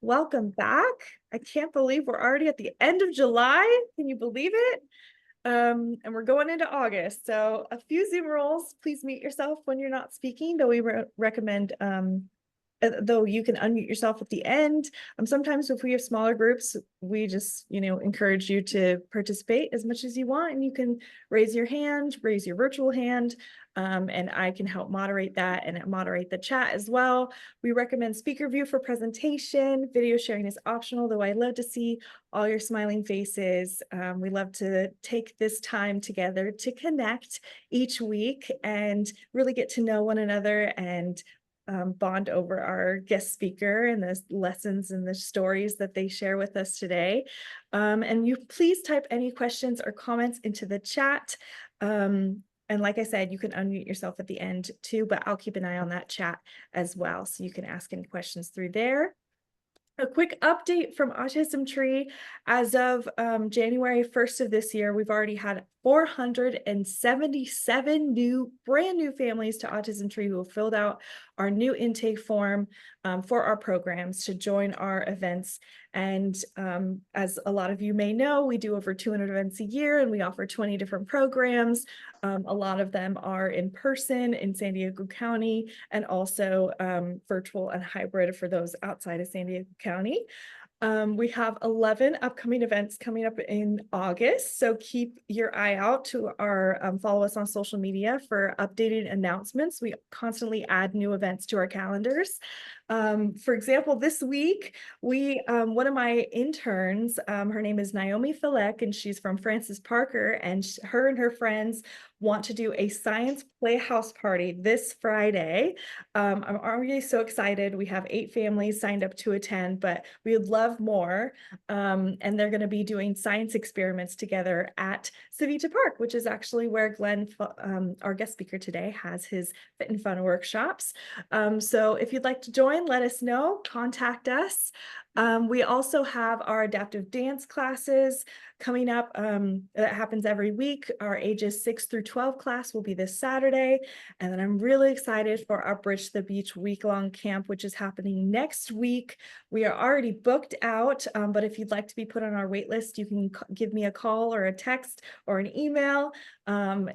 Welcome back. I can't believe we're already at the end of July. Can you believe it? And we're going into August. So a few Zoom rules. Please mute yourself when you're not speaking, though we recommend though you can unmute yourself at the end. Sometimes if we have smaller groups, we just, encourage you to participate as much as you want, and you can raise your hand, raise your virtual hand, and I can help moderate that and moderate the chat as well. We recommend speaker view for presentation. Video sharing is optional, though I love to see all your smiling faces. We love to take this time together to connect each week and really get to know one another and bond over our guest speaker and the lessons and the stories that they share with us today. And you please type any questions or comments into the chat. And like I said, you can unmute yourself at the end too, but I'll keep an eye on that chat as well. So you can ask any questions through there. A quick update from Autism Tree. As of January 1st of this year, we've already had 477 brand new families to Autism Tree who have filled out our new intake form for our programs to join our events. And as a lot of you may know, we do over 200 events a year and we offer 20 different programs. A lot of them are in person in San Diego County and also virtual and hybrid for those outside of San Diego County. We have 11 upcoming events coming up in August, so keep your eye out to our follow us on social media for updated announcements. We constantly add new events to our calendars. For example, this week, one of my interns, her name is Naomi Filek, and she's from Francis Parker, and her and her friends want to do a science playhouse party this Friday. I'm already so excited. We have 8 families signed up to attend, but we would love more. And they're going to be doing science experiments together at Civita Park, which is actually where Glenn, our guest speaker today, has his Fit and Fun workshops. So if you'd like to join, let us know, contact us. We also have our adaptive dance classes coming up. That happens every week. Our ages 6 through 12 class will be this Saturday. And then I'm really excited for our Bridge to the Beach week-long camp, which is happening next week. We are already booked out, but if you'd like to be put on our wait list, you can give me a call or a text or an email,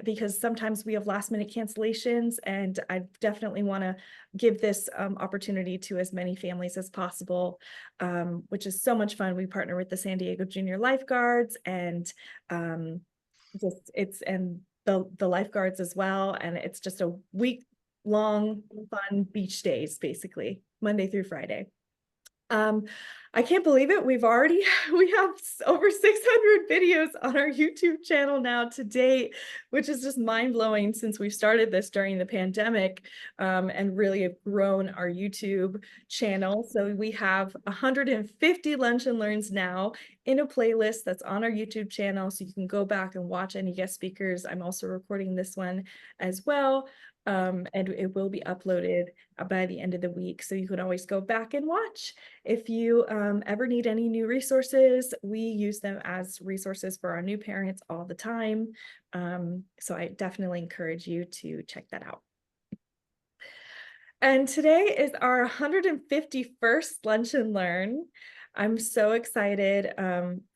because sometimes we have last minute cancellations, and I definitely want to give this opportunity to as many families as possible, which is so much fun. We partner with the San Diego Junior Lifeguards and the lifeguards as well. And it's just a week-long fun beach days, basically, Monday through Friday. I can't believe it. We have over 600 videos on our YouTube channel now to date, which is just mind-blowing since we started this during the pandemic, and really have grown our YouTube channel. So we have 150 lunch and learns now in a playlist that's on our YouTube channel, so you can go back and watch any guest speakers. I'm also recording this one as well. And it will be uploaded by the end of the week, so you can always go back and watch. If you ever need any new resources, we use them as resources for our new parents all the time. So I definitely encourage you to check that out. And today is our 151st Lunch and Learn. I'm so excited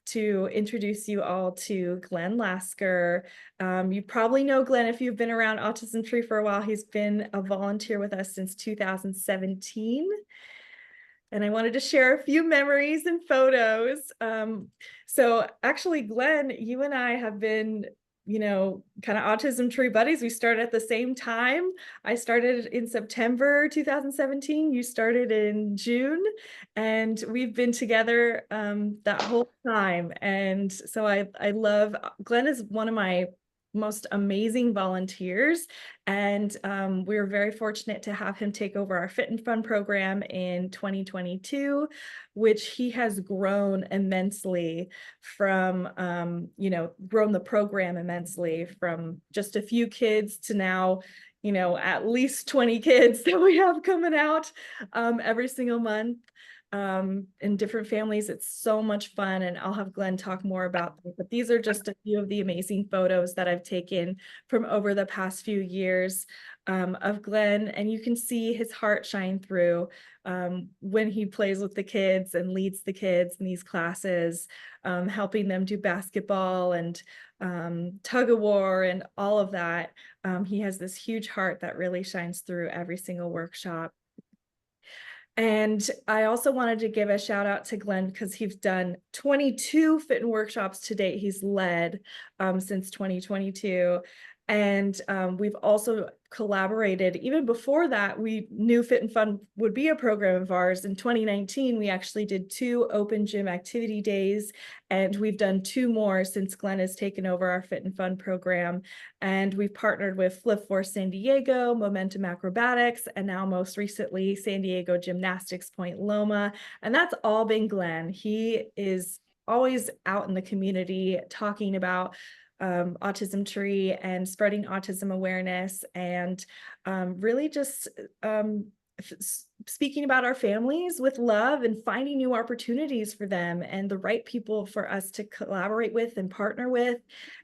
to introduce you all to Glenn Lasker. You probably know Glenn if you've been around Autism Tree for a while. He's been a volunteer with us since 2017. And I wanted to share a few memories and photos. So actually, Glenn, you and I have been, kind of Autism Tree buddies. We started at the same time. I started in September 2017. You started in June, and we've been together that whole time. And so I love, Glenn is one of my most amazing volunteers, and we're very fortunate to have him take over our Fit and Fun program in 2022, which he has grown immensely from, grown the program immensely from just a few kids to now, at least 20 kids that we have coming out every single month. in different families. It's so much fun, and I'll have Glenn talk more about them. But these are just a few of the amazing photos that I've taken from over the past few years of Glenn, and you can see his heart shine through when he plays with the kids and leads the kids in these classes, helping them do basketball and tug of war and all of that. He has this huge heart that really shines through every single workshop. And I also wanted to give a shout out to Glenn because he's done 22 fit and workshops to date. He's led since 2022. And we've also collaborated. Even before that, we knew Fit and Fun would be a program of ours. In 2019, we actually did 2 open gym activity days, and we've done 2 more since Glenn has taken over our Fit and Fun program. And we've partnered with Flip Force San Diego, Momentum Acrobatics, and now most recently, San Diego Gymnastics Point Loma. And that's all been Glenn. He is always out in the community talking about Autism Tree and spreading autism awareness, and really just speaking about our families with love and finding new opportunities for them and the right people for us to collaborate with and partner with.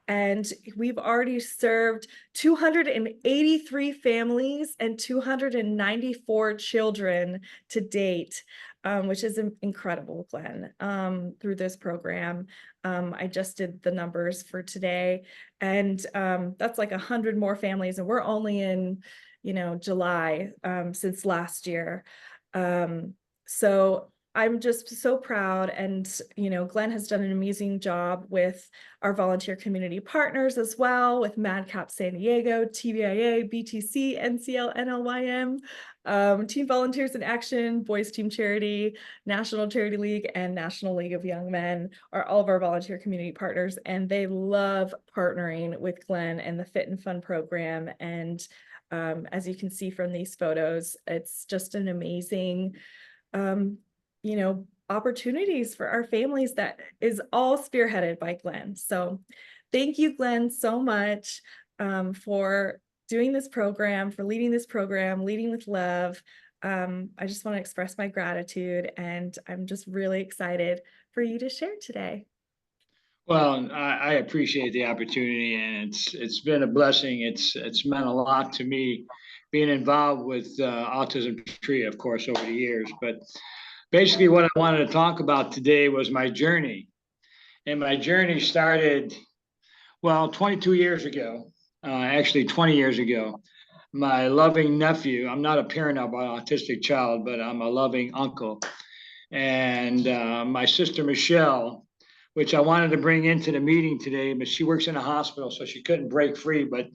And we've already served 283 families and 294 children to date, which is incredible, Glenn, through this program. I just did the numbers for today, and that's like 100 more families, and we're only in, July since last year. So I'm just so proud, and Glenn has done an amazing job with our volunteer community partners as well, with Madcap San Diego, TVIA, BTC, NCL, NLYM, Teen Volunteers in Action, Boys Team Charity, National Charity League, and National League of Young Men are all of our volunteer community partners, and they love partnering with Glenn and the Fit and Fun program. And as you can see from these photos, it's just an amazing opportunities for our families that is all spearheaded by Glenn. So thank you, Glenn, so much for doing this program, for leading this program, leading with love. I just want to express my gratitude, and I'm just really excited for you to share today. Well, I appreciate the opportunity, and it's been a blessing. It's meant a lot to me being involved with Autism Tree, of course, over the years. But basically, what I wanted to talk about today was my journey. And my journey started, 22 years ago, actually 20 years ago. My loving nephew, I'm not a parent of an autistic child, but I'm a loving uncle. And my sister, Michelle, which I wanted to bring into the meeting today, but she works in a hospital, so she couldn't break free. But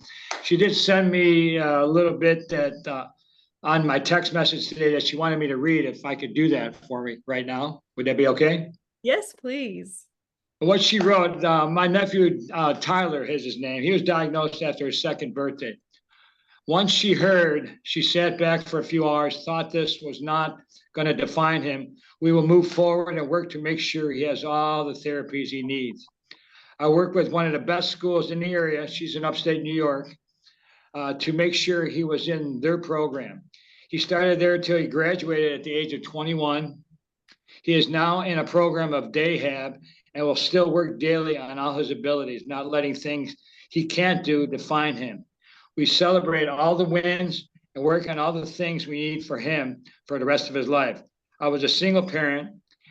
she did send me a little bit that on my text message today that she wanted me to read, if I could do that for me right now. Would that be okay? Yes, please. What she wrote, my nephew, Tyler is his name. He was diagnosed after his 2nd birthday. Once she heard, she sat back for a few hours, thought this was not going to define him. We will move forward and work to make sure he has all the therapies he needs. I work with one of the best schools in the area. She's in upstate New York, to make sure he was in their program. He started there until he graduated at the age of 21. He is now in a program of Dayhab and will still work daily on all his abilities, not letting things he can't do define him. We celebrate all the wins and work on all the things we need for him for the rest of his life. I was a single parent,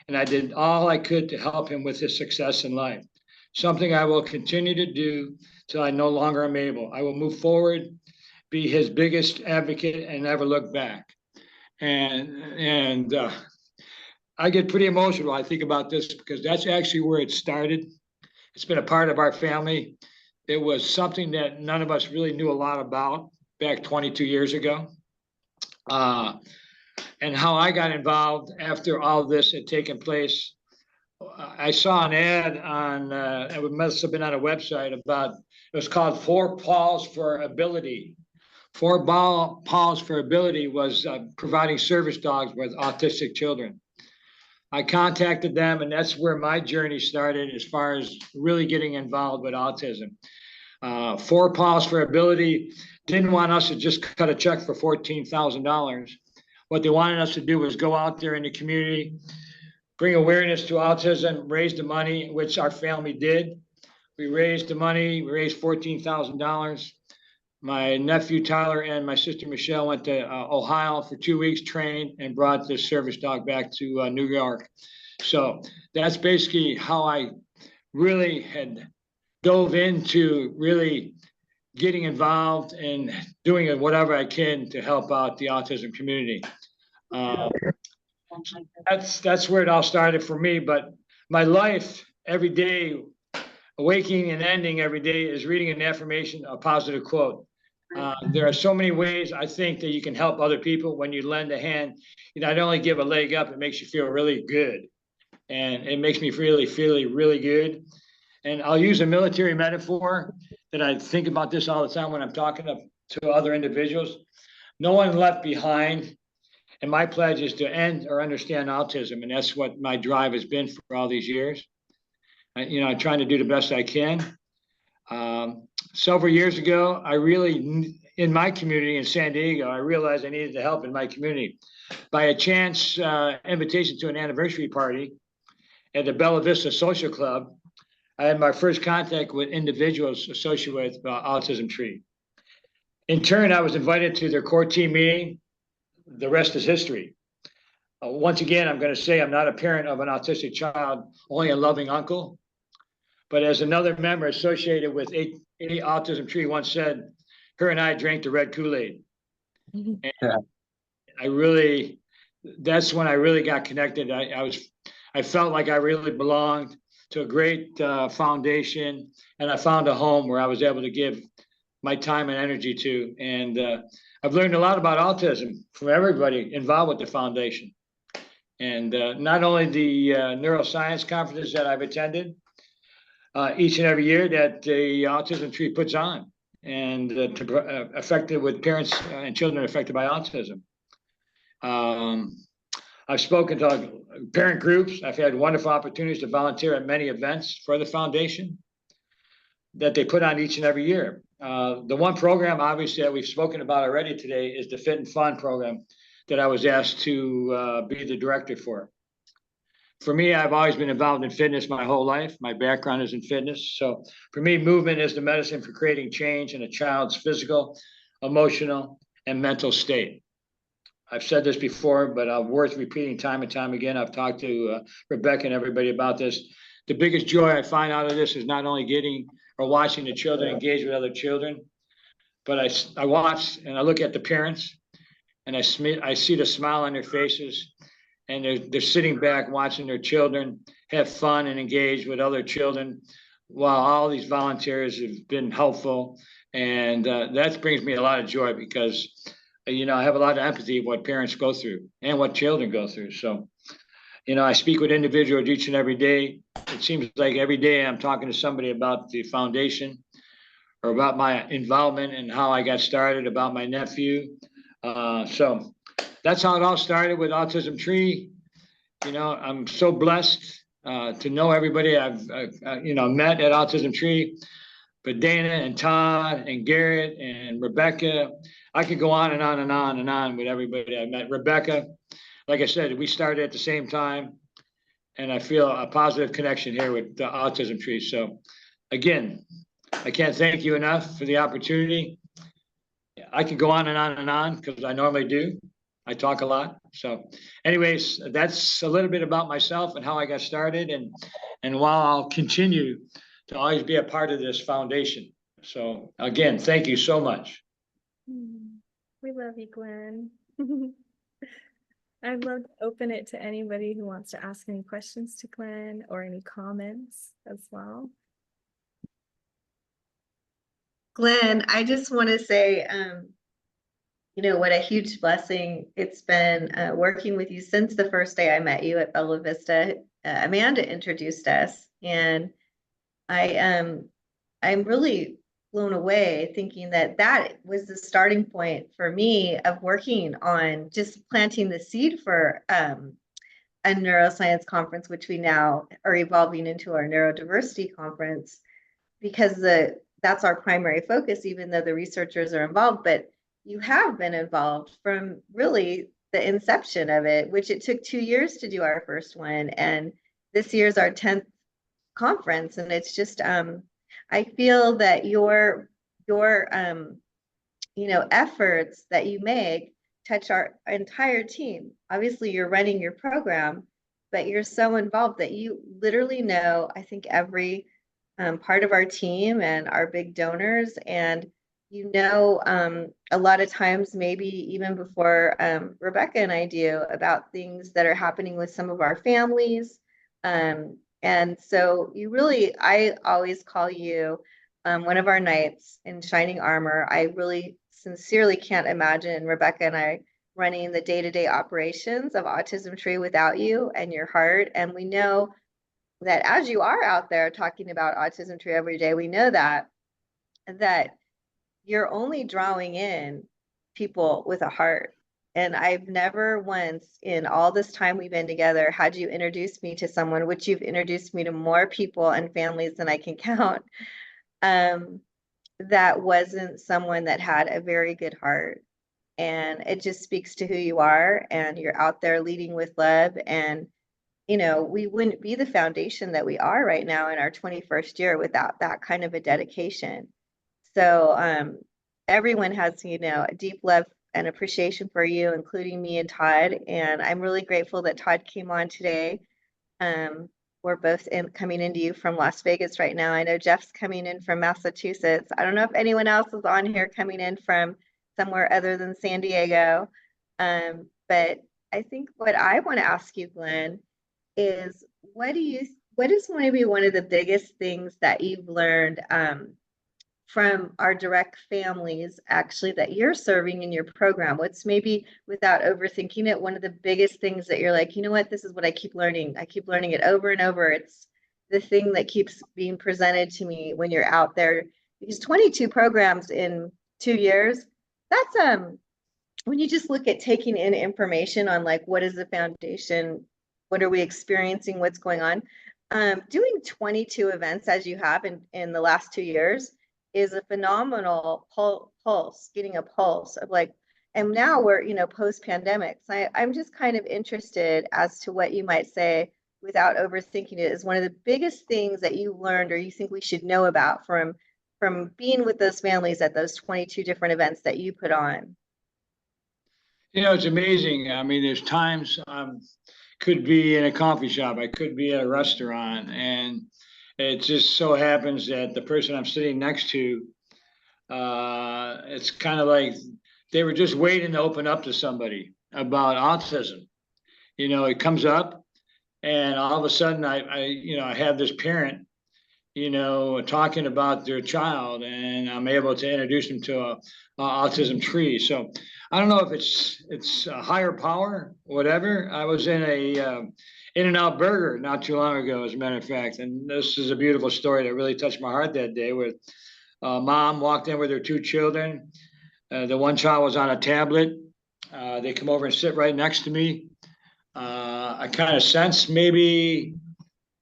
and I did all I could to help him with his success in life, something I will continue to do till I no longer am able. I will move forward, be his biggest advocate, and never look back. And I get pretty emotional when I think about this, because that's actually where it started. It's been a part of our family. It was something that none of us really knew a lot about back 22 years ago. And how I got involved after all this had taken place, I saw an ad on, it must have been on a website about, it was called 4 Paws for Ability. 4 Paws for Ability was providing service dogs with autistic children. I contacted them, and that's where my journey started as far as really getting involved with autism. 4 Paws for Ability didn't want us to just cut a check for $14,000. what they wanted us to do was go out there in the community, bring awareness to autism, raise the money, which our family did. We raised the money, we raised $14,000. My nephew Tyler and my sister Michelle went to Ohio for 2 weeks, trained, and brought the service dog back to New York. So that's basically how I really had dove into really getting involved and doing whatever I can to help out the autism community. That's where it all started for me. But my life every day, waking and ending every day, is reading an affirmation, a positive quote. There are so many ways I think that you can help other people when you lend a hand. You not only give a leg up, it makes you feel really good. And it makes me really good. And I'll use a military metaphor that I think about this all the time when I'm talking to other individuals. No one left behind. And my pledge is to end or understand autism. And that's what my drive has been for all these years. I'm trying to do the best I can. Several years ago, in my community in San Diego, I realized I needed the help in my community. By a chance invitation to an anniversary party at the Bella Vista Social Club, I had my first contact with individuals associated with Autism Tree. In turn, I was invited to their core team meeting. The rest is history. Once again, I'm going to say I'm not a parent of an autistic child, only a loving uncle. But as another member associated with a Autism Tree once said, her and I drank the red Kool-Aid. And that's when I really got connected. I felt like I really belonged to a great foundation, and I found a home where I was able to give my time and energy to. And I've learned a lot about autism from everybody involved with the foundation. And not only the neuroscience conferences that I've attended each and every year that the Autism Tree puts on, and affected with parents and children affected by autism. I've spoken to parent groups. I've had wonderful opportunities to volunteer at many events for the foundation that they put on each and every year. The one program, obviously, that we've spoken about already today is the Fit and Fun program that I was asked to be the director for. For me, I've always been involved in fitness my whole life. My background is in fitness. So for me, movement is the medicine for creating change in a child's physical, emotional, and mental state. I've said this before, but worth repeating time and time again. I've talked to Rebecca and everybody about this. The biggest joy I find out of this is not only getting or watching the children engage with other children, but I watch and I look at the parents, and I see the smile on their faces, and they're sitting back watching their children have fun and engage with other children while all these volunteers have been helpful. And that brings me a lot of joy because, I have a lot of empathy of what parents go through and what children go through. So, I speak with individuals each and every day. It seems like every day I'm talking to somebody about the foundation or about my involvement and how I got started, about my nephew. So that's how it all started with Autism Tree. I'm so blessed to know everybody I've met at Autism Tree. But Dana and Todd and Garrett and Rebecca, I could go on and on and on and on with everybody I met. Rebecca, like I said, we started at the same time, and I feel a positive connection here with the Autism Tree. So again, I can't thank you enough for the opportunity. I could go on and on and on because I normally do. I talk a lot. So anyways, that's a little bit about myself and how I got started, and while I'll continue to always be a part of this foundation. So again, thank you so much. We love you, Glenn. I'd love to open it to anybody who wants to ask any questions to Glenn or any comments as well. Glenn, I just want to say, what a huge blessing it's been working with you since the first day I met you at Bella Vista. Amanda introduced us, and I'm really blown away thinking that was the starting point for me of working on just planting the seed for a neuroscience conference, which we now are evolving into our neurodiversity conference, because that's our primary focus, even though the researchers are involved. But you have been involved from really the inception of it, which it took 2 years to do our first one. And this year's our 10th conference. And it's just, I feel that your efforts that you make touch our entire team. Obviously, you're running your program, but you're so involved that you literally know, I think, every part of our team and our big donors. And a lot of times, maybe even before Rebecca and I do, about things that are happening with some of our families. And so I always call you one of our knights in shining armor. I really sincerely can't imagine Rebecca and I running the day-to-day operations of Autism Tree without you and your heart. And we know that as you are out there talking about Autism Tree every day, we know that you're only drawing in people with a heart. And I've never once in all this time we've been together had you introduce me to someone, which you've introduced me to more people and families than I can count, that wasn't someone that had a very good heart. And it just speaks to who you are, and you're out there leading with love. And we wouldn't be the foundation that we are right now in our 21st year without that kind of a dedication. So everyone has, a deep love and appreciation for you, including me and Todd. And I'm really grateful that Todd came on today. We're both coming into you from Las Vegas right now. I know Jeff's coming in from Massachusetts. I don't know if anyone else is on here coming in from somewhere other than San Diego. But I think what I want to ask you, Glenn, is what is maybe one of the biggest things that you've learned from our direct families actually that you're serving in your program? What's maybe, without overthinking it, one of the biggest things that you're like, you know what, this is what I keep learning. I keep learning it over and over. It's the thing that keeps being presented to me when you're out there. Because 22 programs in 2 years, that's when you just look at taking in information on like, what is the foundation? What are we experiencing? What's going on? Doing 22 events as you have in the last 2 years is a phenomenal pulse, getting a pulse of like, and now we're, post-pandemic. So I'm just kind of interested as to what you might say, without overthinking it, is one of the biggest things that you learned or you think we should know about from being with those families at those 22 different events that you put on. It's amazing. I mean, there's times could be in a coffee shop, I could be at a restaurant, and it just so happens that the person I'm sitting next to, it's kind of like they were just waiting to open up to somebody about autism. It comes up, and all of a sudden, I have this parent, talking about their child, and I'm able to introduce them to a Autism Tree. So I don't know if it's a higher power, whatever. I was in a In-N-Out Burger not too long ago, as a matter of fact, and this is a beautiful story that really touched my heart that day. Where mom walked in with her 2 children. The one child was on a tablet. They come over and sit right next to me. I kind of sensed maybe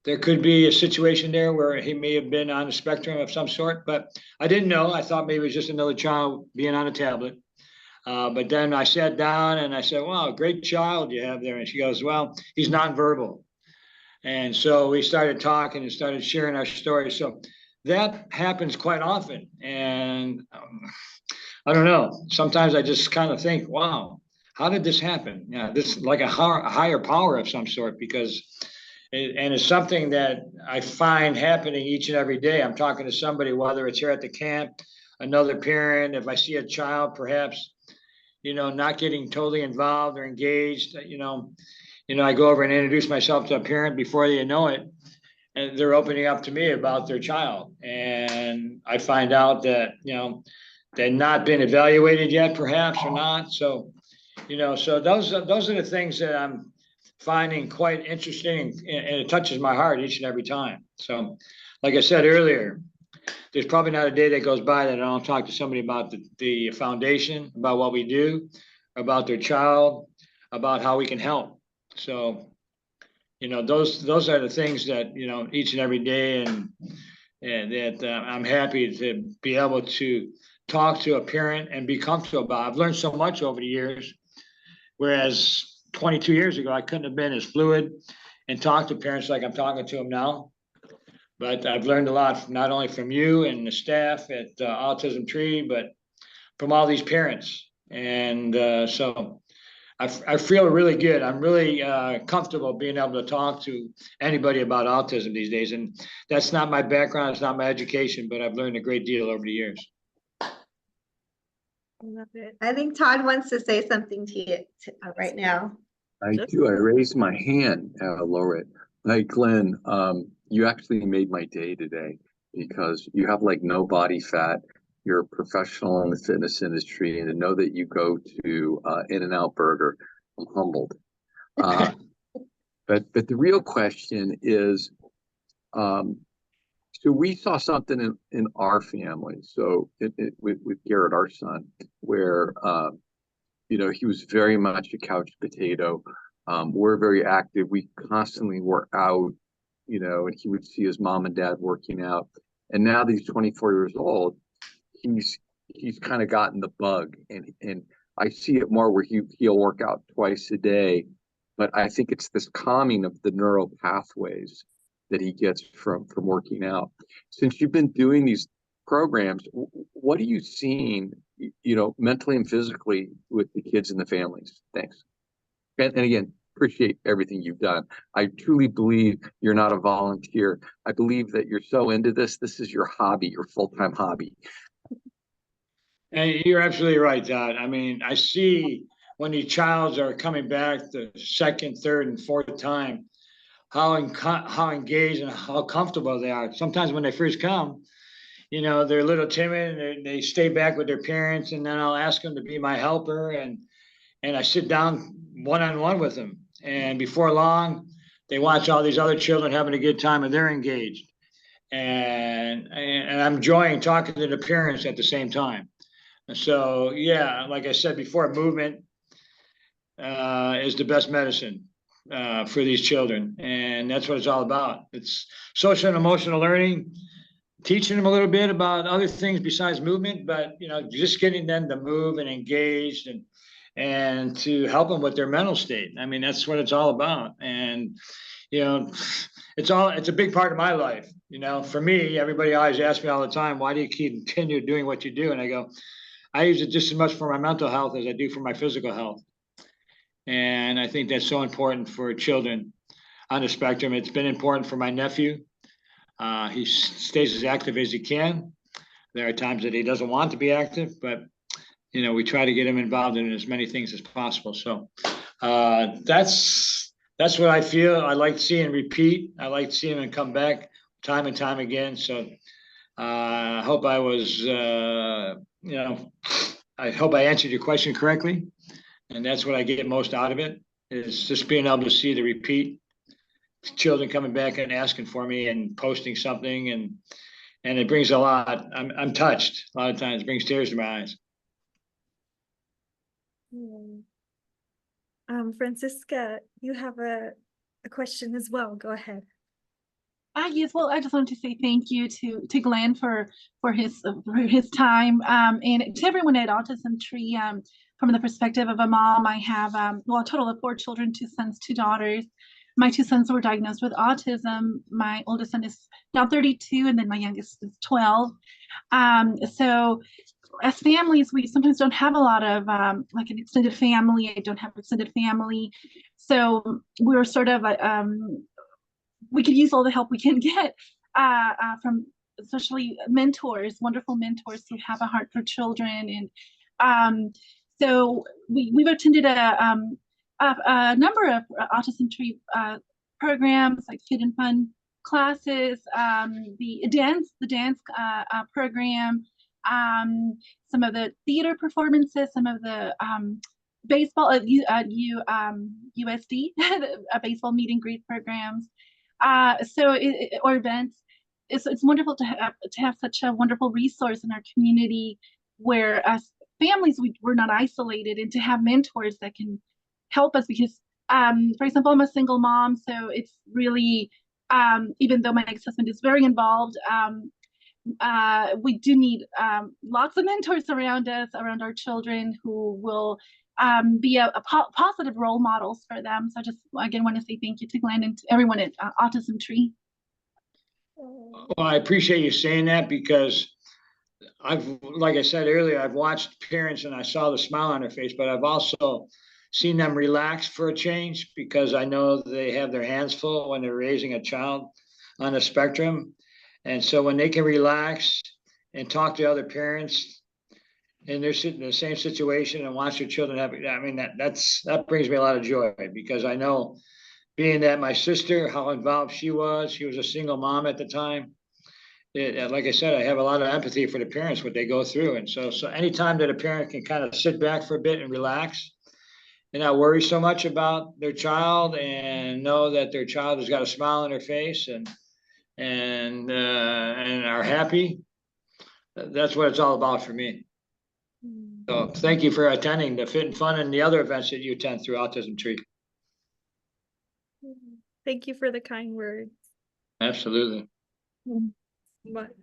there could be a situation there where he may have been on the spectrum of some sort, but I didn't know. I thought maybe it was just another child being on a tablet. But then I sat down and I said, wow, great child you have there. And she goes, well, he's nonverbal. And so we started talking and started sharing our story. So that happens quite often. And I don't know. Sometimes I just kind of think, wow, how did this happen? Yeah, this is like a higher power of some sort, because it's something that I find happening each and every day. I'm talking to somebody, whether it's here at the camp, another parent, if I see a child, perhaps, not getting totally involved or engaged, I go over and introduce myself to a parent before you know it, and they're opening up to me about their child. And I find out that, they've not been evaluated yet, perhaps, or not. So, so those are the things that I'm finding quite interesting, and it touches my heart each and every time. So, like I said earlier, there's probably not a day that goes by that I don't talk to somebody about the foundation, about what we do, about their child, about how we can help. So, those are the things that, each and every day, and that I'm happy to be able to talk to a parent and be comfortable about. I've learned so much over the years, Whereas 22 years ago, I couldn't have been as fluid and talked to parents like I'm talking to them now. But I've learned a lot, not only from you and the staff at Autism Tree, but from all these parents. And so I feel really good. I'm really comfortable being able to talk to anybody about autism these days. And that's not my background, it's not my education, but I've learned a great deal over the years. I love it. I think Todd wants to say something to you right now. I do. I raised my hand, Laura. Like Glenn, you actually made my day today because you have like no body fat. You're a professional in the fitness industry, and to know that you go to In-N-Out Burger, I'm humbled. But the real question is, so we saw something in our family. So with Garrett, our son, where he was very much a couch potato. We're very active. We constantly were out, and he would see his mom and dad working out. And now that he's 24 years old, he's kind of gotten the bug, and I see it more where he'll work out twice a day. But I think it's this calming of the neural pathways that he gets from working out. Since you've been doing these programs, what are you seeing, mentally and physically with the kids and the families? Thanks. And again, appreciate everything you've done. I truly believe you're not a volunteer. I believe that you're so into this. This is your hobby, your full-time hobby. And you're absolutely right, Todd. I mean, I see when these childs are coming back the second, third, and fourth time, how engaged and how comfortable they are. Sometimes when they first come, they're a little timid and they stay back with their parents, and then I'll ask them to be my helper, and I sit down one-on-one with them. And before long, they watch all these other children having a good time and they're engaged. And I'm enjoying talking to the parents at the same time. So yeah, like I said before, movement is the best medicine for these children, and that's what it's all about. It's social and emotional learning, teaching them a little bit about other things besides movement, but just getting them to move and engaged and to help them with their mental state. I mean, that's what it's all about. And it's a big part of my life. For me, everybody always asks me all the time, why do you continue doing what you do? And I go, I use it just as much for my mental health as I do for my physical health. And I think that's so important for children on the spectrum. It's been important for my nephew. He stays as active as he can. There are times that he doesn't want to be active, but we try to get him involved in as many things as possible. So that's what I feel. I like seeing repeat. I like seeing him come back time and time again. So I hope I was, I hope I answered your question correctly. And that's what I get most out of it, is just being able to see the repeat children coming back and asking for me and posting something. And it brings a lot. I'm touched a lot of times. It brings tears to my eyes. Francisca, you have a question as well. Go ahead. Yes, well, I just wanted to say thank you to Glenn for his time, and to everyone at Autism Tree. From the perspective of a mom, I have a total of 4 children, 2 sons, 2 daughters. My 2 sons were diagnosed with autism. My oldest son is now 32, and then my youngest is 12. So as families, we sometimes don't have a lot of like an extended family. I don't have extended family, so we're sort of we could use all the help we can get from especially mentors, wonderful mentors who have a heart for children. And so we've attended a number of Autism Tree programs, like Fit and Fun classes, the dance program, some of the theater performances, some of the baseball USD baseball meet and greet programs. Or events. It's wonderful to have such a wonderful resource in our community, where as families we're not isolated, and to have mentors that can help us. Because for example, I'm a single mom, so it's really even though my ex-husband is very involved, we do need lots of mentors around us, around our children, who will be a positive role models for them. So I just again want to say thank you to Glenn and to everyone at Autism Tree. Well, I appreciate you saying that because like I said earlier, I've watched parents and I saw the smile on their face, but I've also seen them relax for a change because I know they have their hands full when they're raising a child on the spectrum. And so when they can relax and talk to other parents and they're sitting in the same situation and watch their children have, I mean, that brings me a lot of joy because I know being that my sister, how involved she was a single mom at the time. Like I said, I have a lot of empathy for the parents, what they go through. And so anytime that a parent can kind of sit back for a bit and relax and not worry so much about their child and know that their child has got a smile on their face and are happy, that's what it's all about for me. So thank you for attending the Fit and Fun and the other events that you attend through Autism Tree. Thank you for the kind words. Absolutely.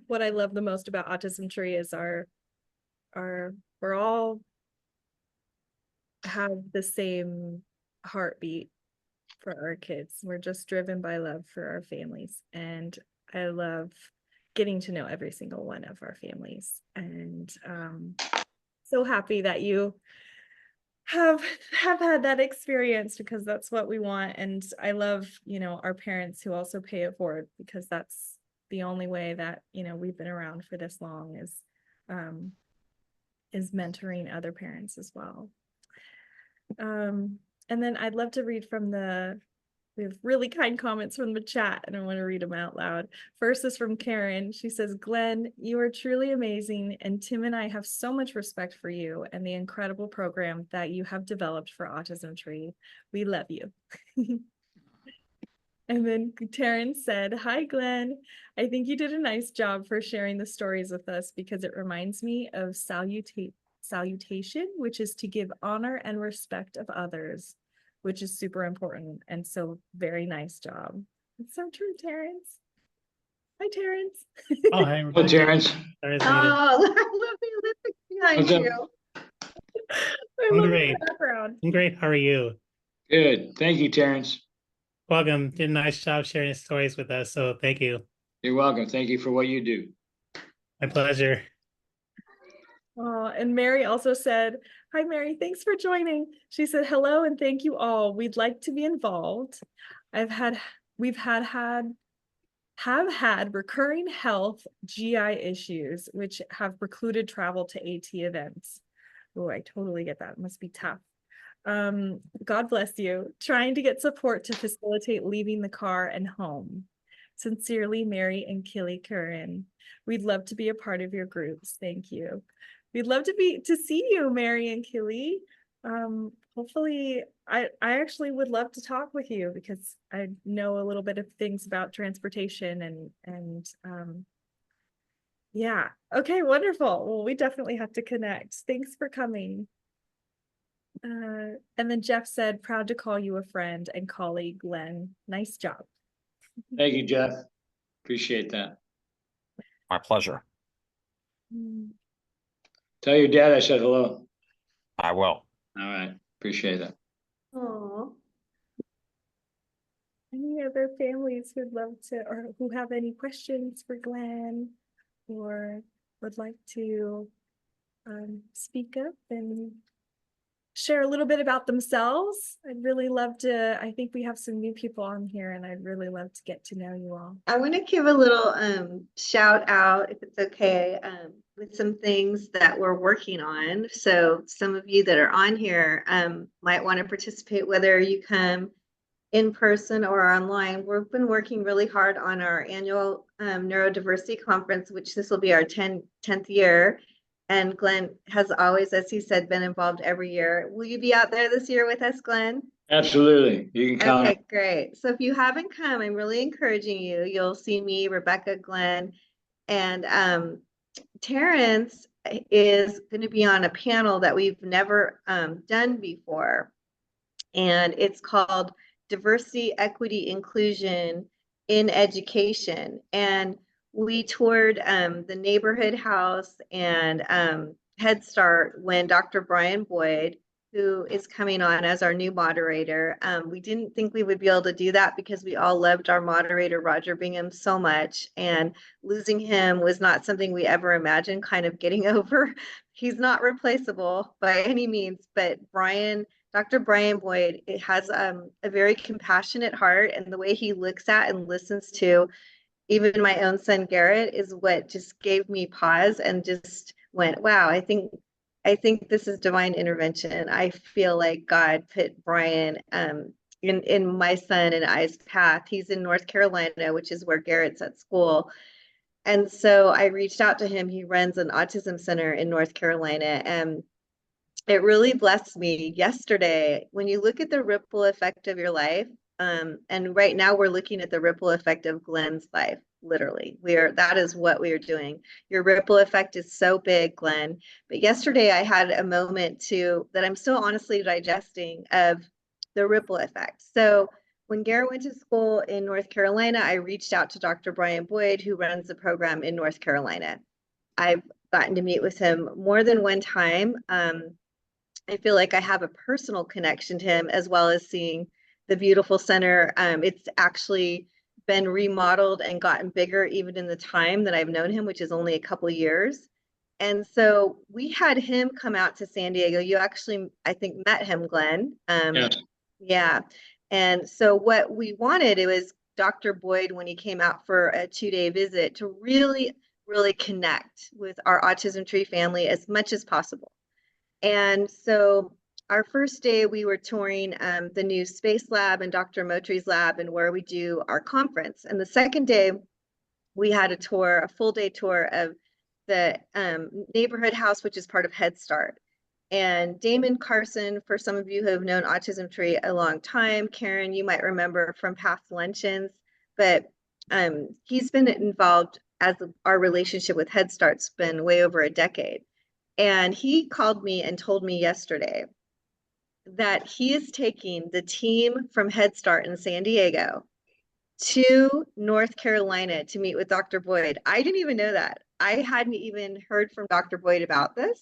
What I love the most about Autism Tree is we're all have the same heartbeat for our kids. We're just driven by love for our families. And I love getting to know every single one of our families. And so happy that you have had that experience because that's what we want. And I love, our parents who also pay it forward because that's the only way that, we've been around for this long is mentoring other parents as well. And then I'd love to read from we have really kind comments from the chat and I want to read them out loud. First is from Karen. She says, Glenn, you are truly amazing. And Tim and I have so much respect for you and the incredible program that you have developed for Autism Tree. We love you. And then Terrence said, hi, Glenn. I think you did a nice job for sharing the stories with us because it reminds me of salutation, which is to give honor and respect of others, which is super important. And so very nice job. It's so true, Terrence. Hi, Terrence. Oh, hi, Hello, Terrence. Oh, I love the Olympics behind What's up? you. I I'm love great. the background. I'm great. How are you? Good. Thank you, Terrence. Welcome. Did a nice job sharing stories with us. So thank you. You're welcome. Thank you for what you do. My pleasure. And Mary also said, hi, Mary, thanks for joining. She said, hello, and thank you all. We'd like to be involved. We've had recurring health GI issues, which have precluded travel to AT events. Oh, I totally get that. It must be tough. God bless you. Trying to get support to facilitate leaving the car and home. Sincerely, Mary and Killy Curran. We'd love to be a part of your groups. Thank you. We'd love to see you, Mary and Killy. Hopefully, I actually would love to talk with you because I know a little bit of things about transportation and yeah. Okay, wonderful. Well, we definitely have to connect. Thanks for coming. And then Jeff said, proud to call you a friend and colleague, Glenn. Nice job. Thank you, Jeff. Appreciate that. My pleasure. Tell your dad I said hello. I will. All right. Appreciate it. Aw. Any other families who'd love to, or who have any questions for Glenn or would like to speak up and share a little bit about themselves? I'd really love to. I think we have some new people on here and I'd really love to get to know you all. I want to give a little shout out, if it's okay, with some things that we're working on. So some of you that are on here might want to participate, whether you come in person or online. We've been working really hard on our annual neurodiversity conference, which this will be our 10th year. And Glenn has always, as he said, been involved every year. Will you be out there this year with us, Glenn? Absolutely. You can count. Okay, great. So if you haven't come, I'm really encouraging you. You'll see me, Rebecca, Glenn, and Terrence is going to be on a panel that we've never done before. And it's called Diversity, Equity, Inclusion in Education. And we toured the neighborhood house and Head Start when Dr. Brian Boyd, who is coming on as our new moderator. We didn't think we would be able to do that because we all loved our moderator, Roger Bingham, so much. And losing him was not something we ever imagined kind of getting over. He's not replaceable by any means, but Dr. Brian Boyd, it has a very compassionate heart, and the way he looks at and listens to even my own son Garrett is what just gave me pause and just went, wow, I think this is divine intervention. I feel like God put Brian in my son and I's path. He's in North Carolina, which is where Garrett's at school. And so I reached out to him. He runs an autism center in North Carolina, and it really blessed me yesterday. When you look at the ripple effect of your life, and right now we're looking at the ripple effect of Glenn's life, literally. That is what we are doing. Your ripple effect is so big, Glenn. But yesterday I had a moment that I'm still honestly digesting of the ripple effect. So when Garrett went to school in North Carolina, I reached out to Dr. Brian Boyd, who runs the program in North Carolina. I've gotten to meet with him more than one time. I feel like I have a personal connection to him, as well as seeing the beautiful center. It's actually been remodeled and gotten bigger even in the time that I've known him, which is only a couple of years. And so we had him come out to San Diego. You actually, I think, met him, Glenn. Yes. Yeah. And so what we wanted, it was Dr. Boyd, when he came out for a 2-day visit, to really, really connect with our Autism Tree family as much as possible. And so our first day we were touring the new space lab and Dr. Motri's lab, and where we do our conference. And the second day we had a full day tour of the neighborhood house, which is part of Head Start. And Damon Carson, for some of you who have known Autism Tree a long time, Karen, you might remember from past luncheons, but he's been involved as our relationship with Head Start's been way over a decade. And he called me and told me yesterday that he is taking the team from Head Start in San Diego to North Carolina to meet with Dr. Boyd. I didn't even know that. I hadn't even heard from Dr. Boyd about this.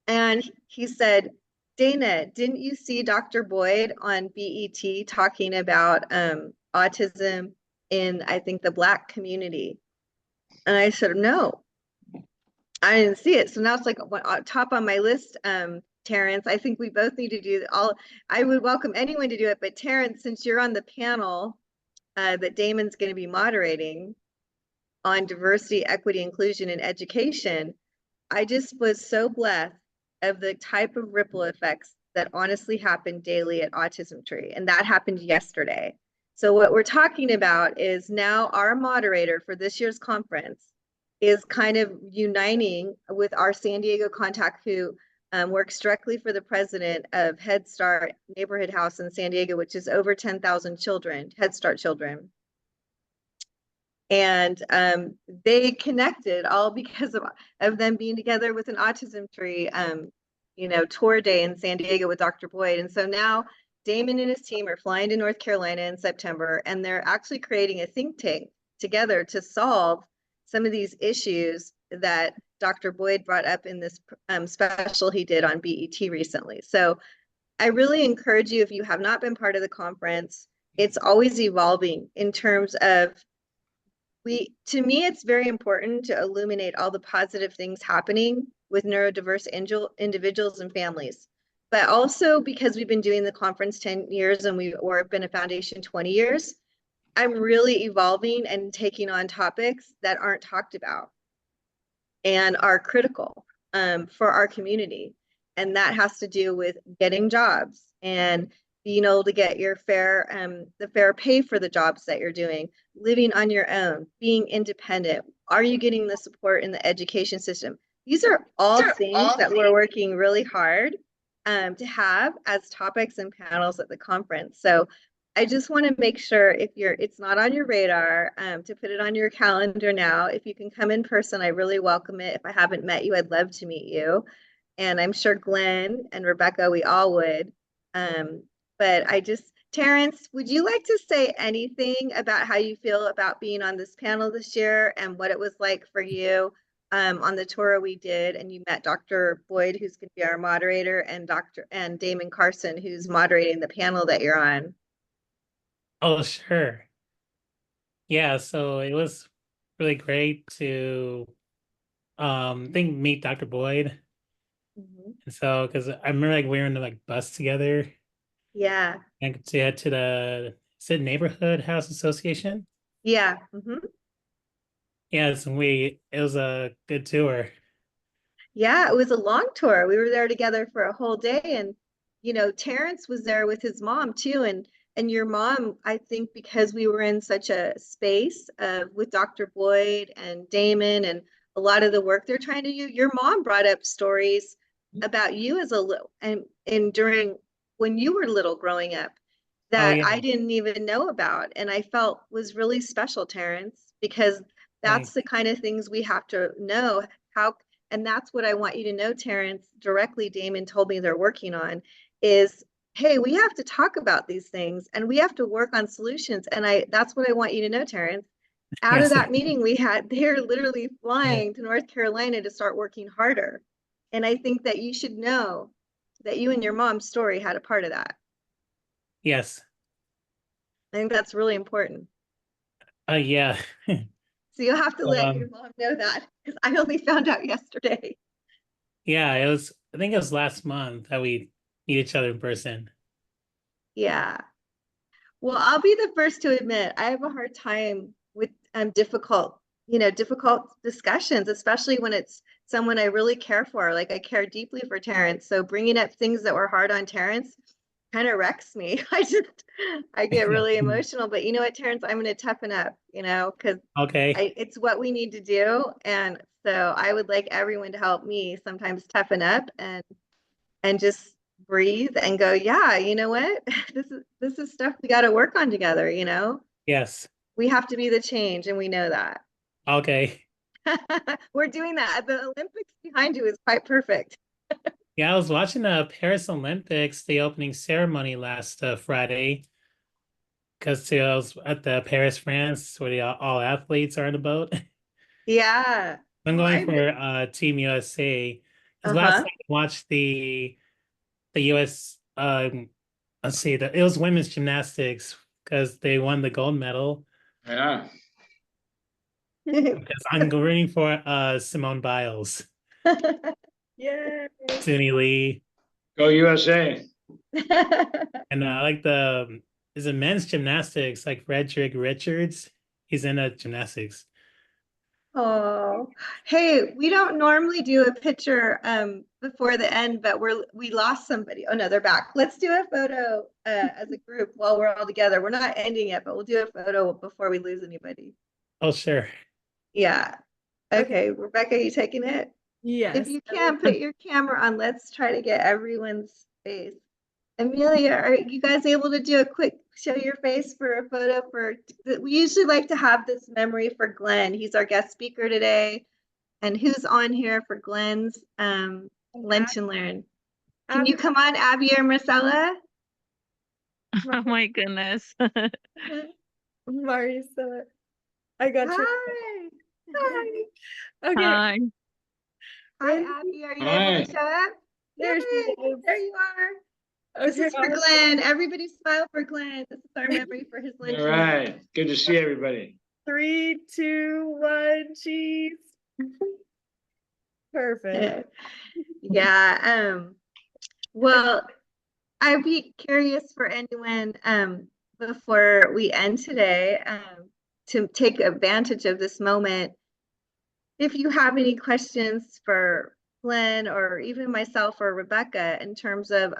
And he said, Dana, didn't you see Dr. Boyd on BET talking about autism in, I think, the Black community? And I said, no, I didn't see it. So now it's like top on my list, Terrence. I think we both need to do I would welcome anyone to do it, but Terrence, since you're on the panel that Damon's going to be moderating on diversity, equity, inclusion, and education, I just was so blessed of the type of ripple effects that honestly happen daily at Autism Tree. And that happened yesterday. So what we're talking about is now our moderator for this year's conference is kind of uniting with our San Diego contact, who works directly for the president of Head Start Neighborhood House in San Diego, which is over 10,000 children, Head Start children. And they connected all because of them being together with an Autism Tree, tour day in San Diego with Dr. Boyd. And so now Damon and his team are flying to North Carolina in September, and they're actually creating a think tank together to solve some of these issues that Dr. Boyd brought up in this special he did on BET recently. So I really encourage you, if you have not been part of the conference, it's always evolving in terms of to me, it's very important to illuminate all the positive things happening with neurodiverse individuals and families. But also, because we've been doing the conference 10 years and we've been a foundation 20 years, I'm really evolving and taking on topics that aren't talked about and are critical for our community. And that has to do with getting jobs and being able to get your the fair pay for the jobs that you're doing, living on your own, being independent. Are you getting the support in the education system? These are all things that we're working really hard to have as topics and panels at the conference. So I just want to make sure, if it's not on your radar, to put it on your calendar now. If you can come in person, I really welcome it. If I haven't met you, I'd love to meet you. And I'm sure Glenn and Rebecca, we all would. But Terrence, would you like to say anything about how you feel about being on this panel this year and what it was like for you on the tour we did, and you met Dr. Boyd, who's going to be our moderator, and Damon Carson, who's moderating the panel that you're on. Oh, sure. Yeah, so it was really great to meet Dr. Boyd. And so because I remember like we were in the like bus together Yeah. and to head to the is it neighborhood house association? Yeah. Yes, and it was a good tour. Yeah, it was a long tour. We were there together for a whole day, and Terrence was there with his mom too, and your mom, I think because we were in such a space with Dr. Boyd and Damon and a lot of the work they're trying to do, your mom brought up stories about you as a little and during when you were little growing up Oh that yeah, I didn't even know about, and I felt was really special, Terrence, because that's thanks. the kind of things we have to know how. And that's what I want you to know, Terrence, directly Damon told me they're working on is, hey, we have to talk about these things and we have to work on solutions. And that's what I want you to know, Terrence. Out of Yes. that meeting we had, they're literally Yeah. flying to North Carolina to start working harder. And I think that you should know that you and your mom's story had a part of that. Yes. I think that's really important. Yeah. So you'll have to let your Um, mom know that because I only found out yesterday. yeah, I think it was last month that we meet each other in person. Yeah. Well, I'll be the first to admit I have a hard time with difficult, difficult discussions, especially when it's someone I really care for. Like I care deeply for Terrence. So bringing up things that were hard on Terrence kind of wrecks me. I get Yeah. really emotional. But you know what, Terrence, I'm going to toughen up, because Okay. it's what we need to do. And so I would like everyone to help me sometimes toughen up and just breathe and go, yeah, you know what? This is stuff we got to work on together, Yes. We have to be the change and we know that. Okay. We're doing that. The Olympics behind you is quite perfect. Yeah, I was watching the Paris Olympics, the opening ceremony last Friday, because I was at the Paris, France, where the all athletes are in the boat. Yeah. I'm Well, going for Team USA. Because last uh-huh. time I watched the US let's see, it was women's gymnastics because they won the gold medal. Yeah. Because I'm rooting for Simone Biles, Yay. Suni Lee, Go USA. and I like the is it men's gymnastics like Frederick Richards. He's in a gymnastics. Oh, hey, we don't normally do a picture before the end, but we lost somebody. Oh no, they're back. Let's do a photo as a group while we're all together. We're not ending yet, but we'll do a photo before we lose anybody. Oh sure. Yeah. Okay. Okay, Rebecca, you taking it? If Yes. you can't put your camera on, let's try to get everyone's face. Amelia, are you guys able to do a quick show your face for a photo we usually like to have this memory for Glenn. He's our guest speaker today. And who's on here for Glenn's Lunch and Learn? Can you come on, Abby or Marcella? Oh my goodness. Marisa, I got you. Hi. Hi. Okay. Hi. Hi, Wendy, Abby. Are you Hi. able to show up? there she Yay, is. there you are. This Okay. is for Glenn. Everybody smile for Glenn. This is our memory for his lunch. All right. Good to see everybody. 3, 2, 1, cheese. Perfect. Yeah. Well, I'd be curious for anyone before we end today to take advantage of this moment. If you have any questions for Glenn or even myself or Rebecca in terms of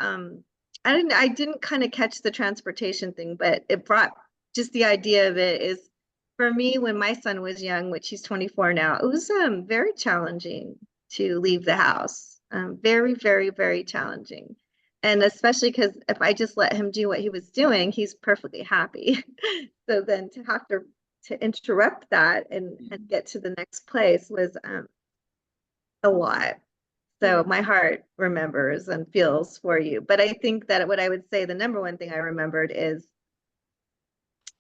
I didn't kind of catch the transportation thing, but it brought just the idea of it is for me when my son was young, which he's 24 now, it was very challenging to leave the house. Very, very, very challenging. And especially because if I just let him do what he was doing, he's perfectly happy. So then to have to interrupt that and get to the next place was a lot. So my heart remembers and feels for you. But I think that what I would say, the number one thing I remembered is,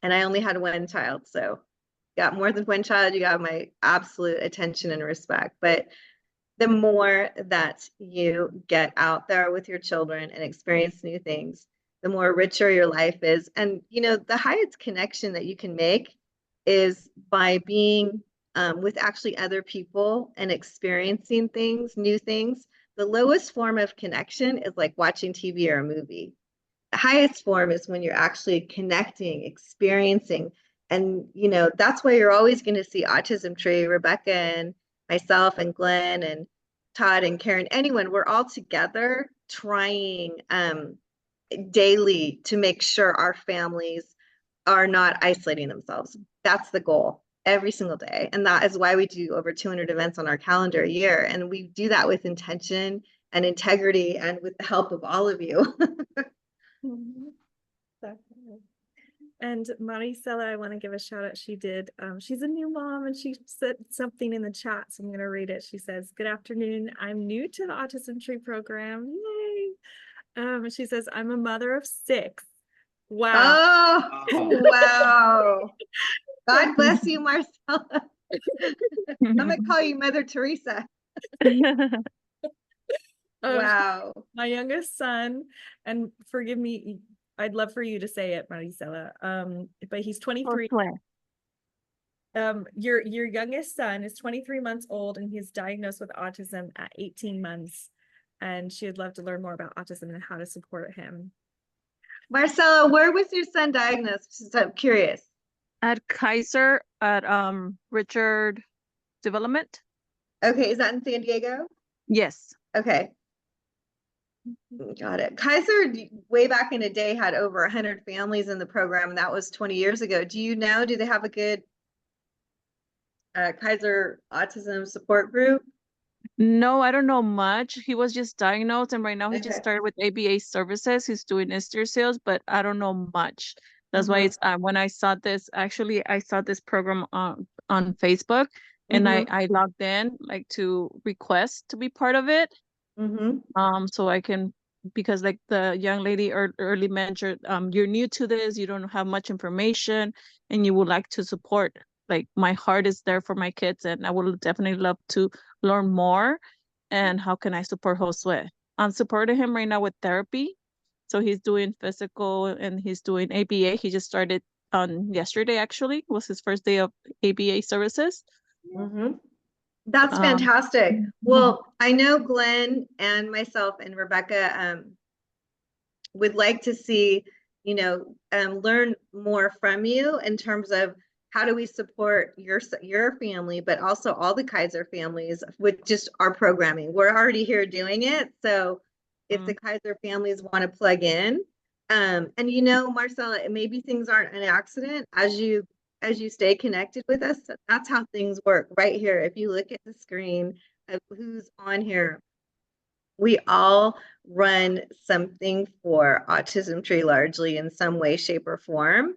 and I only had one child, so got more than one child, you got my absolute attention and respect. But the more that you get out there with your children and experience new things, the more richer your life is. And, the highest connection that you can make is by being with actually other people and experiencing things, new things. The lowest form of connection is like watching TV or a movie. The highest form is when you're actually connecting, experiencing. And, that's why you're always going to see Autism Tree, Rebecca and myself and Glenn and Todd and Karen, anyone, we're all together trying daily to make sure our families are not isolating themselves. That's the goal every single day. And that is why we do over 200 events on our calendar a year. And we do that with intention and integrity and with the help of all of you. Definitely. And Maricela, I want to give a shout out. She's a new mom and she said something in the chat, so I'm going to read it. She says, "Good afternoon. I'm new to the Autism Tree program. Yay." She says, "I'm a mother of 6. Wow." Oh, wow. God bless you, Marcella. I'm going to call you Mother Teresa. Wow. My youngest son, and forgive me, I'd love for you to say it, Maricela. But he's 23. Your youngest son is 23 months old and he's diagnosed with autism at 18 months. And she would love to learn more about autism and how to support him. Marcella, where was your son diagnosed? Just, I'm curious. At Kaiser at Richard Development. Okay, is that in San Diego? Yes. Okay. Got it. Kaiser, way back in the day, had over 100 families in the program, and that was 20 years ago. Do they have a good Kaiser autism support group? No, I don't know much. He was just diagnosed, and right now he just Okay. started with ABA services. He's doing Easter sales, but I don't know much. That's why it's when I saw this. Actually, I saw this program on Facebook, and I logged in like to request to be part of it. So I can, because like the young lady early mentioned, you're new to this, you don't have much information, and you would like to support. Like my heart is there for my kids, and I would definitely love to learn more. And how can I support Josue? I'm supporting him right now with therapy. So he's doing physical and he's doing ABA. He just started on yesterday, actually, was his first day of ABA services. That's fantastic. Well, I know Glenn and myself and Rebecca would like to see, learn more from you in terms of how do we support your family, but also all the Kaiser families with just our programming. We're already here doing it. So if the Kaiser families want to plug in, and Marcella, maybe things aren't an accident as you stay connected with us. That's how things work right here. If you look at the screen of who's on here, we all run something for Autism Tree largely in some way, shape, or form.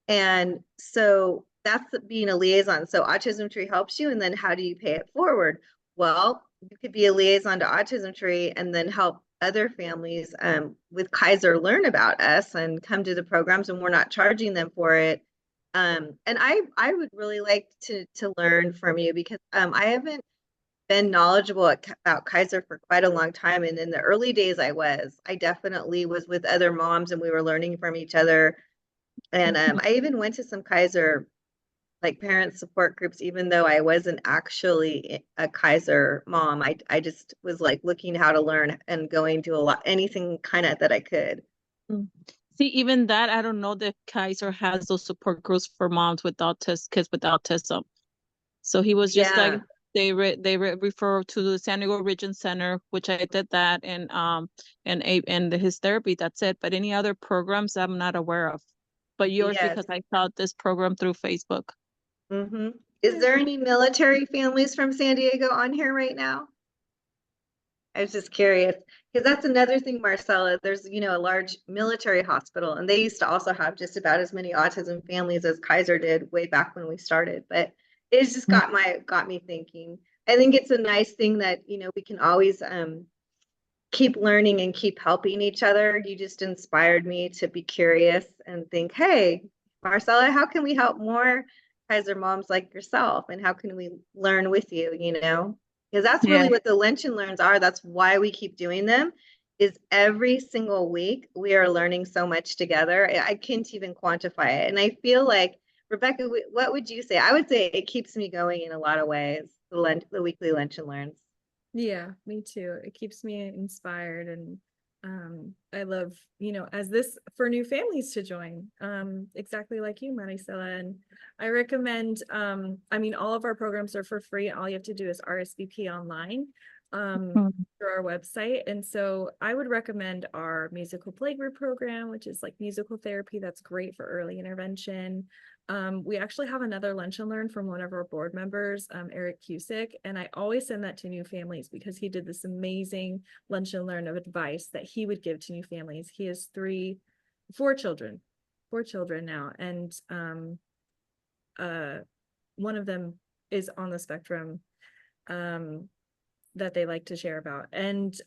And so that's being a liaison. So Autism Tree helps you, and then how do you pay it forward? Well, you could be a liaison to Autism Tree and then help other families with Kaiser learn about us and come to the programs, and we're not charging them for it. And I would really like to learn from you because I haven't been knowledgeable about Kaiser for quite a long time. And in the early days, I definitely was with other moms and we were learning from each other. And I even went to some Kaiser like parent support groups, even though I wasn't actually a Kaiser mom. I just was like looking how to learn and going to anything kind of that I could. See, even that, I don't know that Kaiser has those support groups for moms with kids with autism. So he was just like, they refer to the San Diego Region Center, which I did that, and his therapy, that's it. But any other programs I'm not aware of. But yours, because I saw this program through Facebook. Is there any military families from San Diego on here right now? I was just curious because that's another thing, Marcella. There's, a large military hospital, and they used to also have just about as many autism families as Kaiser did way back when we started. But it's just got me thinking. I think it's a nice thing that we can always keep learning and keep helping each other. You just inspired me to be curious and think, hey, Marcella, how can we help more Kaiser moms like yourself, and how can we learn with you, you know? Because that's Yeah. really what the lunch and learns are. That's why we keep doing them, is every single week we are learning so much together. I can't even quantify it. And I feel like, Rebecca, what would you say? I would say it keeps me going in a lot of ways, the weekly lunch and learns. Yeah, me too. It keeps me inspired, and I love, as this for new families to join, exactly like you, Maricela. And I recommend, I mean, all of our programs are for free. All you have to do is RSVP online through our website. And so I would recommend our musical playgroup program, which is like musical therapy. That's great for early intervention. We actually have another lunch and learn from one of our board members, Eric Cusick, and I always send that to new families because he did this amazing lunch and learn of advice that he would give to new families. He has four children now, and one of them is on the spectrum that they like to share about. And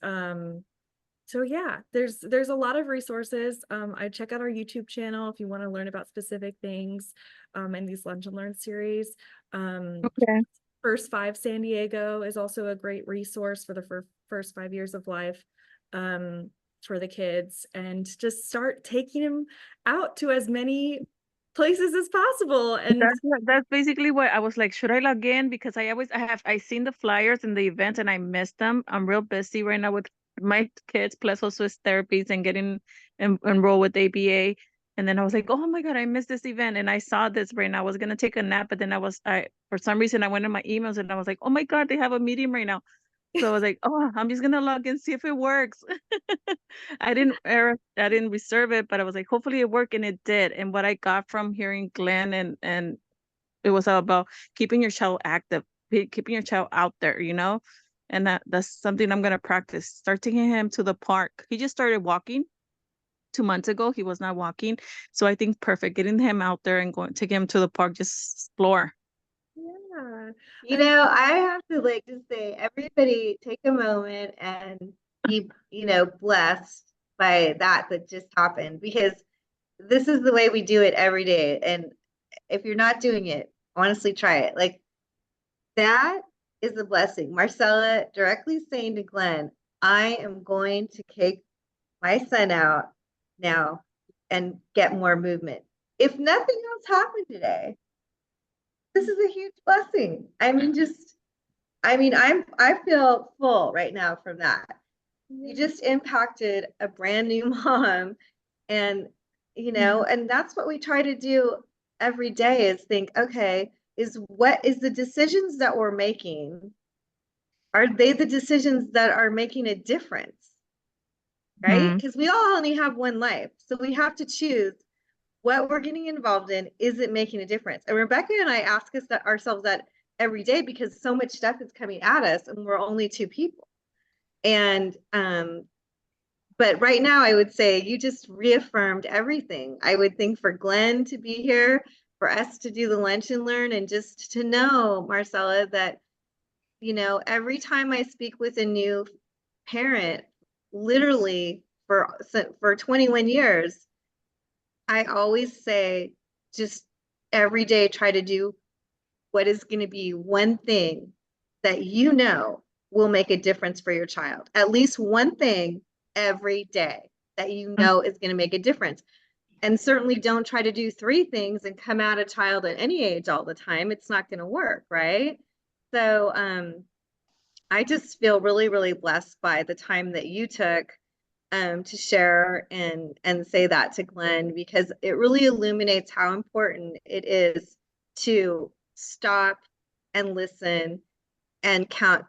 so yeah, there's a lot of resources. I check out our YouTube channel if you want to learn about specific things in these lunch and learn series. Okay. First 5 San Diego is also a great resource for the first 5 years of life for the kids, and just start taking them out to as many places as possible. And That's basically what I was like, should I log in? Because I seen the flyers and the events and I missed them. I'm real busy right now with my kids plus also therapies and getting enrolled with ABA. And then I was like, oh my God, I missed this event. And I saw this right now. I was gonna take a nap, but then for some reason I went in my emails and I was like, oh my God, they have a meeting right now. So I was like, oh, I'm just gonna log in, see if it works. I didn't reserve it, but I was like, hopefully it worked, and it did. And what I got from hearing Glenn and it was all about keeping your child active, keeping your child out there, and that's something I'm gonna practice. Start taking him to the park. He just started walking 2 months ago. He was not walking, so I think perfect getting him out there and taking him to the park, just explore. yeah, You know, I have to like just say, everybody take a moment and be, blessed by that just happened, because this is the way we do it every day. And if you're not doing it, honestly, try it. Like, that is a blessing. Marcella directly saying to Glenn, I am going to take my son out now and get more movement. If nothing else happened today, this is a huge blessing. I feel full right now from that. You just impacted a brand new mom, and and that's what we try to do every day, is think, okay, what is the decisions that we're making, are they the decisions that are making a difference, right? Because we all only have one life, so we have to choose what we're getting involved in. Is it making a difference? And Rebecca and I ask ourselves that every day, because so much stuff is coming at us and we're only 2 people. And but right now I would say you just reaffirmed everything. I would think for Glenn to be here, for us to do the lunch and learn, and just to know, Marcella, that every time I speak with a new parent, literally for 21 years, I always say, just every day try to do what is going to be one thing that will make a difference for your child. At least one thing every day that is going to make a difference. And certainly don't try to do 3 things and come at a child at any age all the time. It's not going to work, right? So I just feel really, really blessed by the time that you took to share and say that to Glenn, because it really illuminates how important it is to stop and listen and count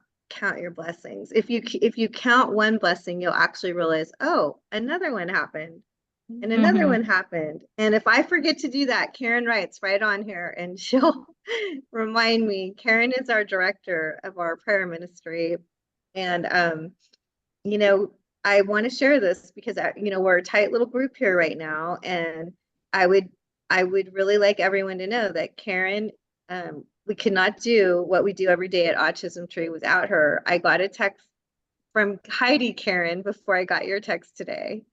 your blessings. If you count one blessing, you'll actually realize, oh, another one happened and another one happened. And if I forget to do that, Karen writes right on here and she'll remind me. Karen is our director of our prayer ministry. And I want to share this because we're a tight little group here right now, and I would really like everyone to know that Karen, we cannot do what we do every day at Autism Tree without her. I got a text from Heidi, Karen, before I got your text today,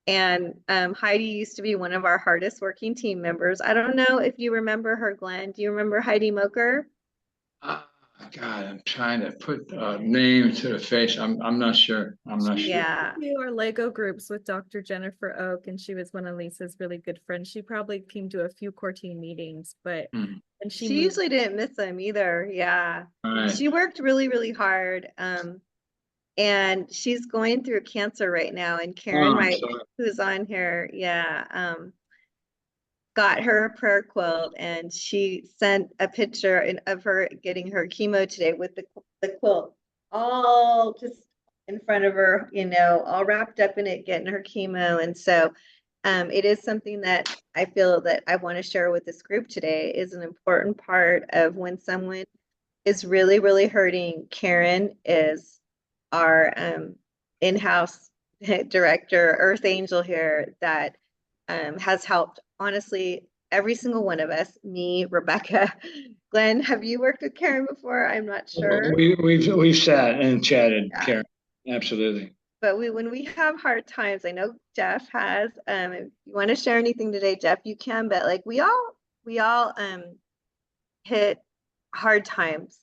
And Heidi used to be one of our hardest working team members. I don't know if you remember her, Glenn. Do you remember Heidi Moker? God, I'm trying to put a name to the face. I'm not sure. I'm not sure. Yeah. We do our Lego groups with Dr. Jennifer Oak, and she was one of Lisa's really good friends. She probably came to a few core team meetings, but Hmm. and She moved. usually didn't miss them either. Yeah. All right. She worked really, really hard. And she's going through cancer right now. And Karen I'm Wright, sorry. who's on here, got her a prayer quilt, and she sent a picture of her getting her chemo today with the quilt all just in front of her, all wrapped up in it, getting her chemo. And so it is something that I feel that I want to share with this group today, is an important part of when someone is really, really hurting. Karen is our in-house director, Earth Angel here, that has helped, honestly, every single one of us, me, Rebecca. Glenn, have you worked with Karen before? I'm not sure. We've sat and chatted, Yeah. Karen. Absolutely. But when we have hard times, I know Jeff has, if you want to share anything today, Jeff, you can, but like we all hit hard times.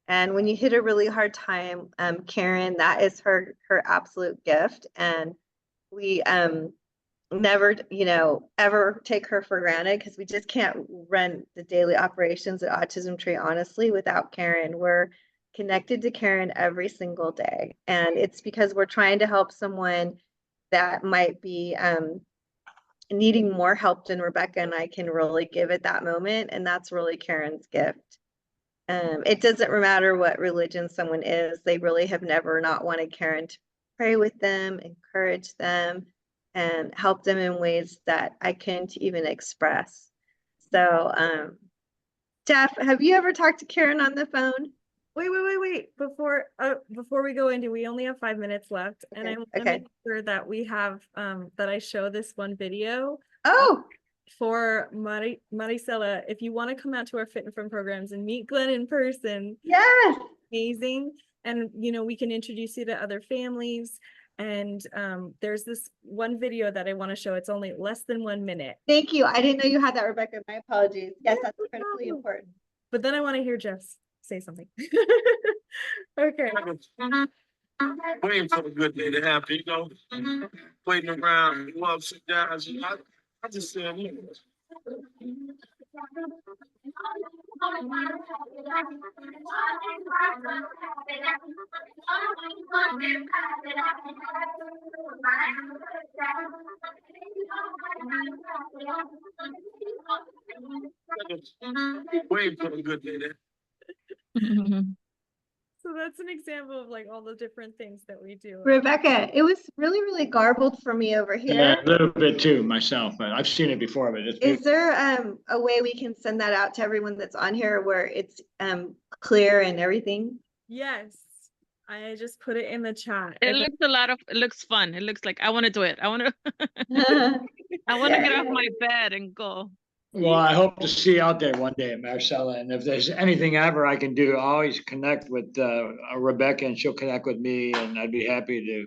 And when you hit a really hard time, Karen, that is her absolute gift. And we never, ever take her for granted, because we just can't run the daily operations at Autism Tree, honestly, without Karen. We're connected to Karen every single day. And it's because we're trying to help someone that might be needing more help than Rebecca and I can really give at that moment. And that's really Karen's gift. It doesn't matter what religion someone is, they really have never not wanted Karen to pray with them, encourage them, and help them in ways that I can't even express. So, Jeff, have you ever talked to Karen on the phone? Wait. Before we go into, we only have 5 minutes left, and I want to Okay. make sure that we have that I show this one video Oh, for Maricela. If you want to come out to our Fit and Fun programs and meet Glenn in person, yes. amazing. And we can introduce you to other families. And there's this one video that I want to show. It's only less than 1 minute. Thank you. I didn't know you had that, Rebecca. My apologies. Yes, that's no critically problem. important. But then I want to hear Jeff say something. Okay. Waiting for a good day to happen, waiting around, ups and downs. I just said, waiting for a good day to So that's an example of like all the different things that we do. Rebecca, it was really, really garbled for me over here. Yeah, a little bit too myself, but I've seen it before, but it's Is there a way we can send that out to everyone that's on here where it's clear and everything? Yes. I just put it in the chat. It looks fun. It looks like I want to do it. I want to Yeah. get off my bed and go. Well, I hope to see you out there one day, Marcella. And if there's anything ever I can do, always connect with Rebecca, and she'll connect with me. And I'd be happy to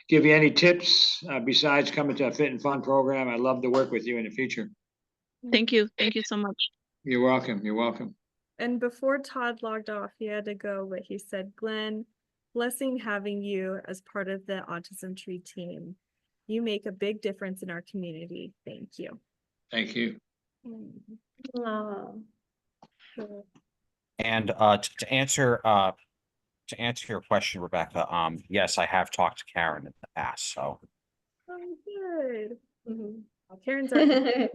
give you any tips besides coming to a Fit and Fun program. I'd love to work with you in the future. Thank you. Thank you so much. You're welcome. You're welcome. And before Todd logged off, he had to go, but he said, Glenn, blessing having you as part of the Autism Tree team. You make a big difference in our community. Thank you. Thank you. Oh. And to answer your question, Rebecca, yes, I have talked to Karen in the past. So Good. Mhm. Well, Karen's our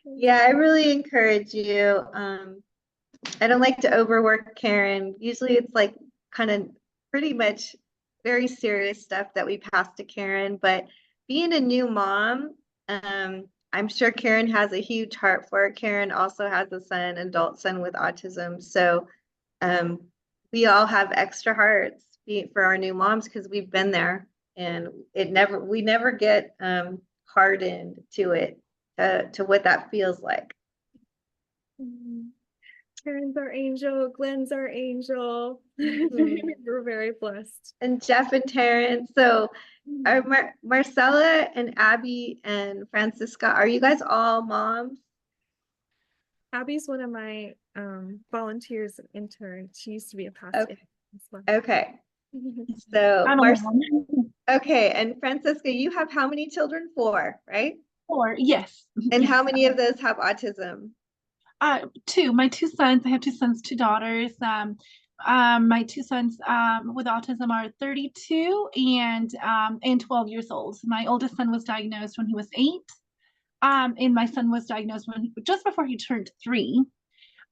Yeah, I really encourage you. I don't like to overwork Karen. Usually it's like kind of pretty much very serious stuff that we pass to Karen, but being a new mom, I'm sure Karen has a huge heart for it. Karen also has a son, adult son with autism. So we all have extra hearts for our new moms because we've been there, and we never get hardened to it, to what that feels like. Karen's our angel, Glenn's our angel. Mhm. We're very blessed. And Jeff and Terrence. So are Marcella and Abby and Francisca, are you guys all moms? Abby's one of my volunteers and interns. She used to be a past Okay. intern as well. Okay. So I'm a mom. okay, and Francisca, you have how many children? 4, right? 4, yes. And Yes. how many of those have autism? 2. My 2 sons. I have 2 sons, 2 daughters. My 2 sons with autism are 32 and 12 years old. My oldest son was diagnosed when he was 8. And my son was diagnosed just before he turned 3.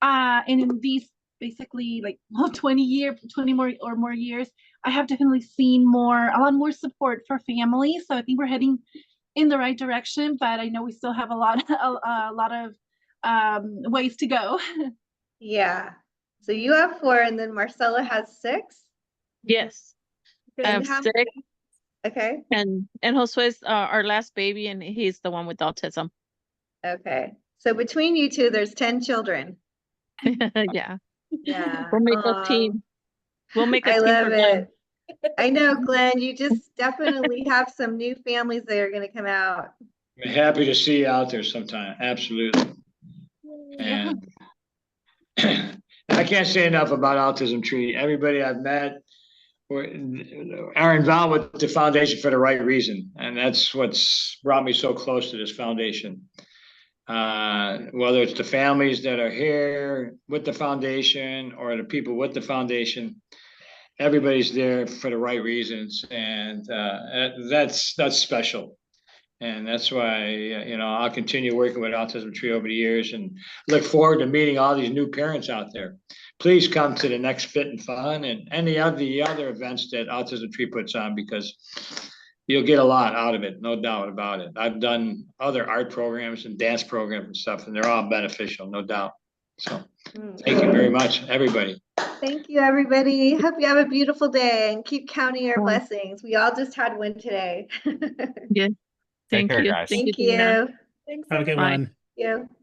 And in these basically like 20 more years, I have definitely seen a lot more support for families. So I think we're heading in the right direction, but I know we still have a lot of ways to go. Yeah. So you have 4 and then Marcella has 6? Yes, I And have how 6, okay. and Josue's our last baby, and he's the one with autism. Okay. So between you 2, there's 10 children. Yeah, Yeah. we'll make a team. We'll make a I team for love Glenn. it. I know, Glenn, you just definitely have some new families that are going to come out. I'm happy to see you out there sometime. Absolutely. And I can't say enough about Autism Tree. Everybody I've met are involved with the foundation for the right reason. And that's what's brought me so close to this foundation. Whether it's the families that are here with the foundation or the people with the foundation, everybody's there for the right reasons. And that's special. And that's why, I'll continue working with Autism Tree over the years and look forward to meeting all these new parents out there. Please come to the next Fit and Fun and any of the other events that Autism Tree puts on, because you'll get a lot out of it, no doubt about it. I've done other art programs and dance programs and stuff, and they're all beneficial, no doubt. So thank you very much, everybody. Thank you, everybody. Hope you have a beautiful day and keep counting your blessings. We all just had one today. Yeah. Take Thank care, you. guys. Thank you, Thank Dana. you. Thanks. Have a good Bye. one. You.